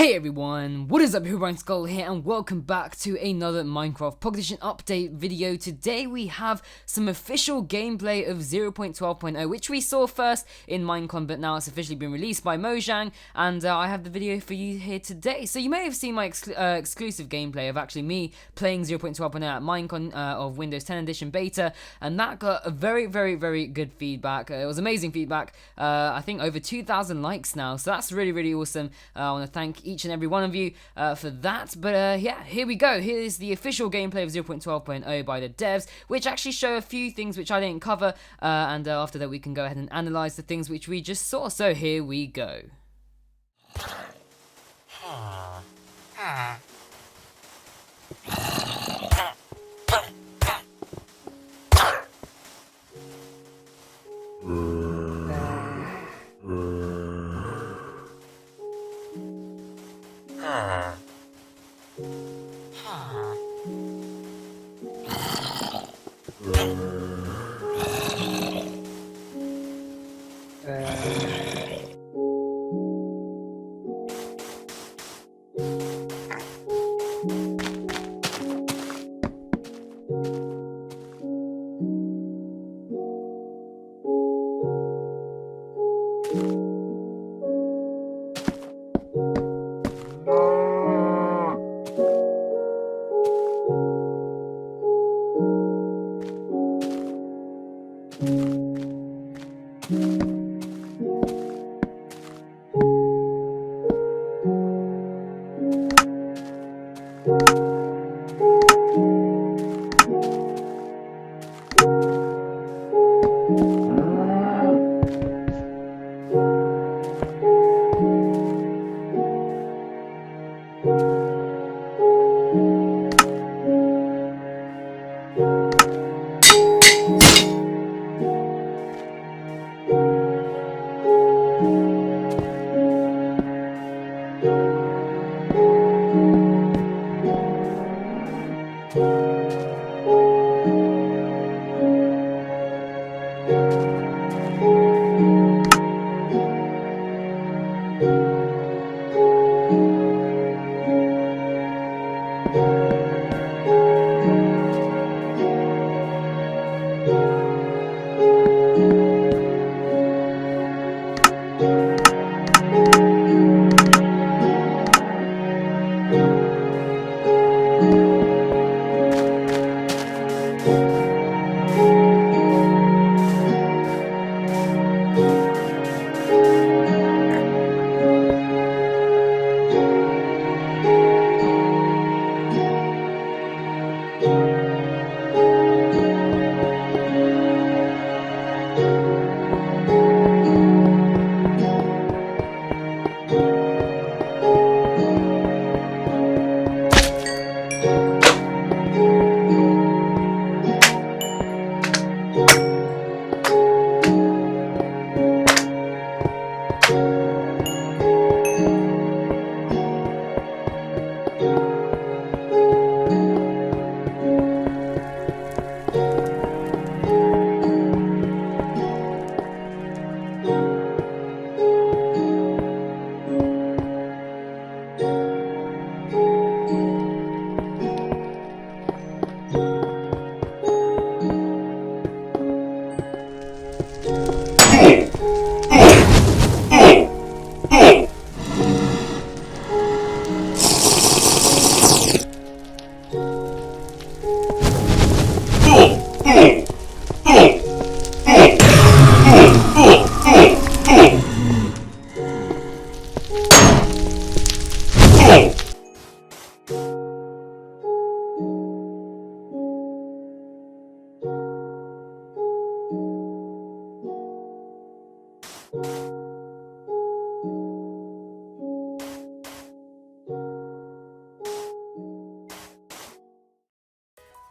Hey everyone, what is up, Herobrine Skull here, and welcome back to another Minecraft Pocket Edition update video. Today we have some official gameplay of 0.12.0, which we saw first in Minecon, but now it's officially been released by MOJANG, and I have the video for you here today. So you may have seen my exclusive gameplay of actually me playing 0.12.0 at Minecon of Windows 10 Edition Beta, and that got a very good feedback. It was amazing feedback. I think over 2,000 likes now, so that's really awesome. I want to thank each and every one of you for that. But yeah, here we go. Here's the official gameplay of 0.12.0 by the devs, which actually show a few things which I didn't cover, and after that we can go ahead and analyze the things which we just saw. So here we go.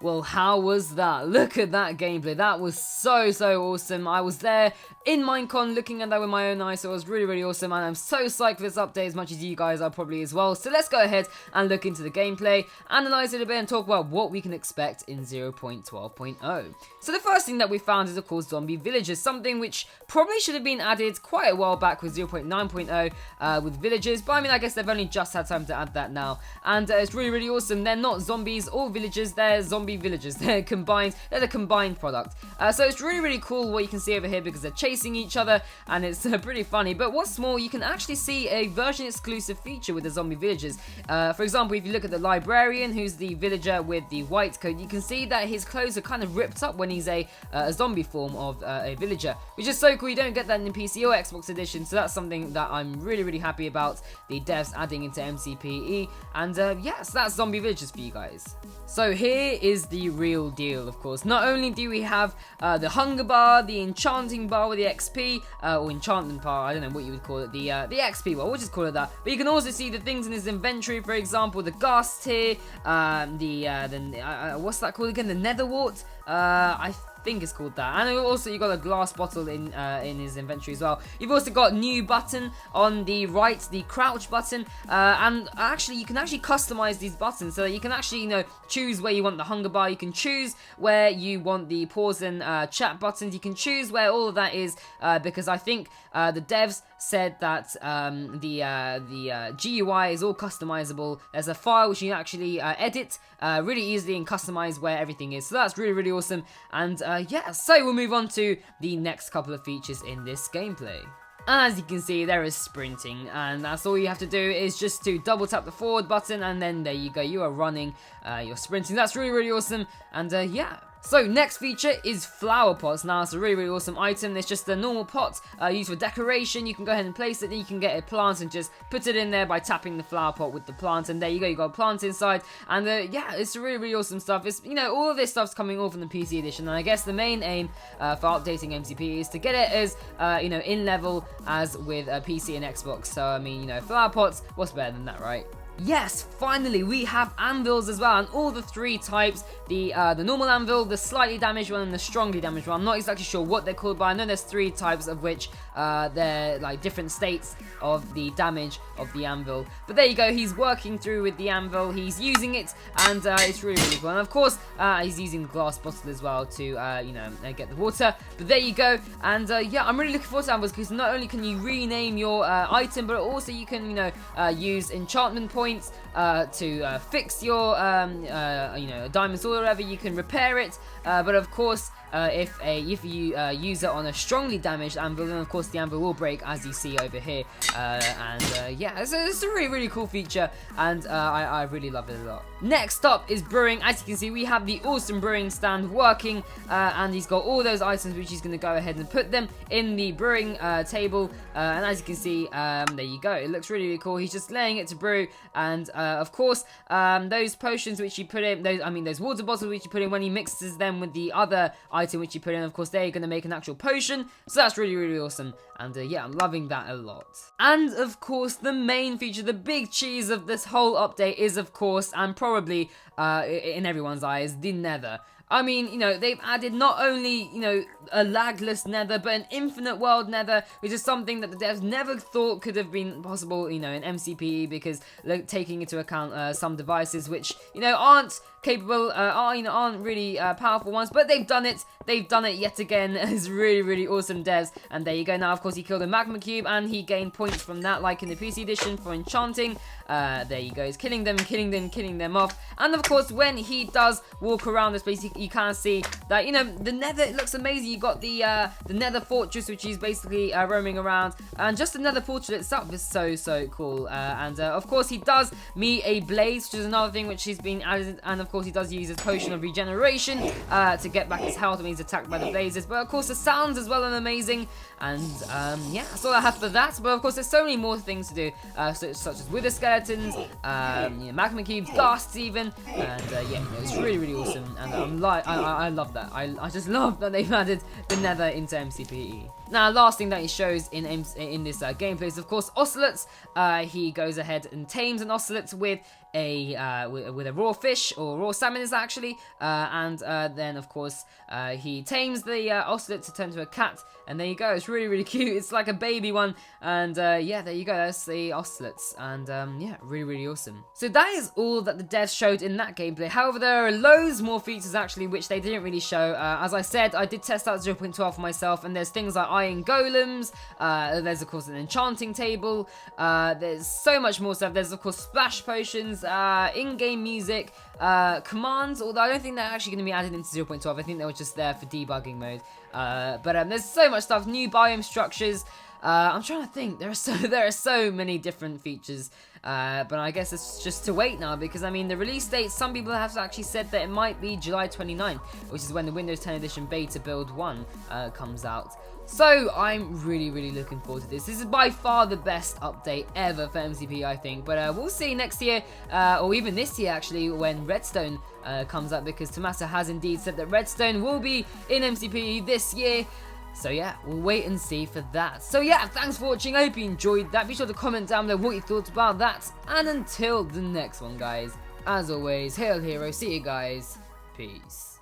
Well, how was that? Look at that gameplay. That was so awesome. I was there in Minecon, looking at that with my own eyes, so it was really, really awesome, and I'm so psyched for this update as much as you guys are probably as well. So let's go ahead and look into the gameplay, analyze it a bit, and talk about what we can expect in 0.12.0. So the first thing that we found is, of course, zombie villagers, something which probably should have been added quite a while back with 0.9.0 with villagers, but I mean, I guess they've only just had time to add that now, and it's really, really awesome. They're not zombies or villagers, they're zombie villagers. They're combined, they're the combined product. So it's really, really cool what you can see over here, because they're chasing each other, and it's pretty funny. But what's more, you can actually see a version exclusive feature with the zombie villagers. For example, if you look at the librarian, who's the villager with the white coat, you can see that his clothes are kind of ripped up when he's a zombie form of a villager, which is so cool. You don't get that in the PC or Xbox edition, so that's something that I'm really, really happy about the devs adding into MCPE. And yes, that's zombie villagers for you guys. So here is the real deal, of course. Not only do we have the hunger bar, the enchanting bar with the XP, or enchantment bar, I don't know what you would call it, the XP bar, we'll just call it that. But you can also see the things in his inventory, for example, the ghast here, what's that called again, the nether wart, I think it's called that. And also you got a glass bottle in his inventory as well. You've also got new button on the right, the crouch button, and actually you can actually customize these buttons so that you can actually, you know, choose where you want the hunger bar, you can choose where you want the pause and chat buttons, you can choose where all of that is, because I think the devs said that the GUI is all customizable. There's a file which you can actually edit really easily and customize where everything is, so that's really, really awesome. And yeah, so we'll move on to the next couple of features in this gameplay. And as you can see, there is sprinting, and that's all you have to do is just to double tap the forward button, and then there you go, you are running, you're sprinting. That's really, really awesome. And yeah. So next feature is flower pots. Now it's a really, really awesome item. It's just a normal pot used for decoration. You can go ahead and place it, then you can get a plant and just put it in there by tapping the flower pot with the plant, and there you go, you got a plant inside. And yeah, it's really, really awesome stuff. It's, you know, all of this stuff's coming all from the PC edition, and I guess the main aim for updating MCP is to get it as you know, in level as with PC and Xbox. So I mean, you know, flower pots, what's better than that, right? Yes, finally, we have anvils as well, and all the three types, the normal anvil, the slightly damaged one, and the strongly damaged one. I'm not exactly sure what they're called, but I know there's three types, of which they're like different states of the damage of the anvil. But there you go, he's working through with the anvil, he's using it, and it's really, really cool. And of course, he's using the glass bottle as well to, you know, get the water. But there you go, and yeah, I'm really looking forward to anvils, because not only can you rename your item, but also you can, you know, use enchantment points to fix your you know, diamond sword or whatever. You can repair it, but of course if you use it on a strongly damaged anvil, then of course the anvil will break, as you see over here. And yeah, it's a really, really cool feature, and I really love it a lot. Next up is brewing. As you can see, we have the awesome brewing stand working, and he's got all those items which he's going to go ahead and put them in the brewing table, and as you can see, there you go, it looks really, really cool. He's just laying it to brew, and of course those potions which you put in, those water bottles which you put in, when he mixes them with the other item which you put in, of course they're going to make an actual potion, so that's really, really awesome. And yeah, I'm loving that a lot. And of course, the main feature, the big cheese of this whole update is, of course, and probably in everyone's eyes, the nether. I mean, you know, they've added not only, you know, a lagless nether, but an infinite world nether, which is something that the devs never thought could have been possible, you know, in MCPE, because taking into account some devices which, you know, aren't capable, aren't really powerful ones, but they've done it yet again. It's really, really awesome, devs. And there you go. Now, of course, he killed a magma cube, and he gained points from that, like in the PC edition for enchanting. There you go, he's killing them off. And of course, when he does walk around this place, you can see that, you know, the nether, it looks amazing. You got the nether fortress, which is basically roaming around, and just the nether portal itself is so cool. And of course, he does meet a blaze, which is another thing which he's been added, and of course he does use his potion of regeneration to get back his health when he's attacked by the blazes. But of course, the sounds as well are amazing. And yeah, that's all I have for that. But of course, there's so many more things to do, such as wither skeletons, you know, magma cubes, ghasts even, and yeah, it's really, really awesome. And I love that. I just love that they've added the nether into MCPE. Now, last thing that he shows in this gameplay is, of course, ocelots. He goes ahead and tames an ocelot with a raw fish, or raw salmon is actually, and then of course he tames the ocelot to turn to a cat, and there you go. It's really, really cute. It's like a baby one, and yeah, there you go. That's the ocelots, and yeah, really, really awesome. So that is all that the devs showed in that gameplay. However, there are loads more features actually which they didn't really show. As I said, I did test out 0.12 for myself, and there's things like iron golems. There's of course an enchanting table. There's so much more stuff. There's of course splash potions, in-game music, commands, although I don't think they're actually going to be added into 0.12. I think they were just there for debugging mode. But there's so much stuff, new biome structures. I'm trying to think. There are so many different features. But I guess it's just to wait now, because I mean the release date, some people have actually said that it might be July 29th, which is when the Windows 10 Edition Beta Build 1 comes out. So I'm really, really looking forward to this. This is by far the best update ever for MCP, I think. But we'll see next year, or even this year actually, when Redstone comes up, because Tomasa has indeed said that Redstone will be in MCP this year. So yeah, we'll wait and see for that. So yeah, thanks for watching. I hope you enjoyed that. Be sure to comment down below what you thought about that. And until the next one, guys, as always, hail hero. See you guys. Peace.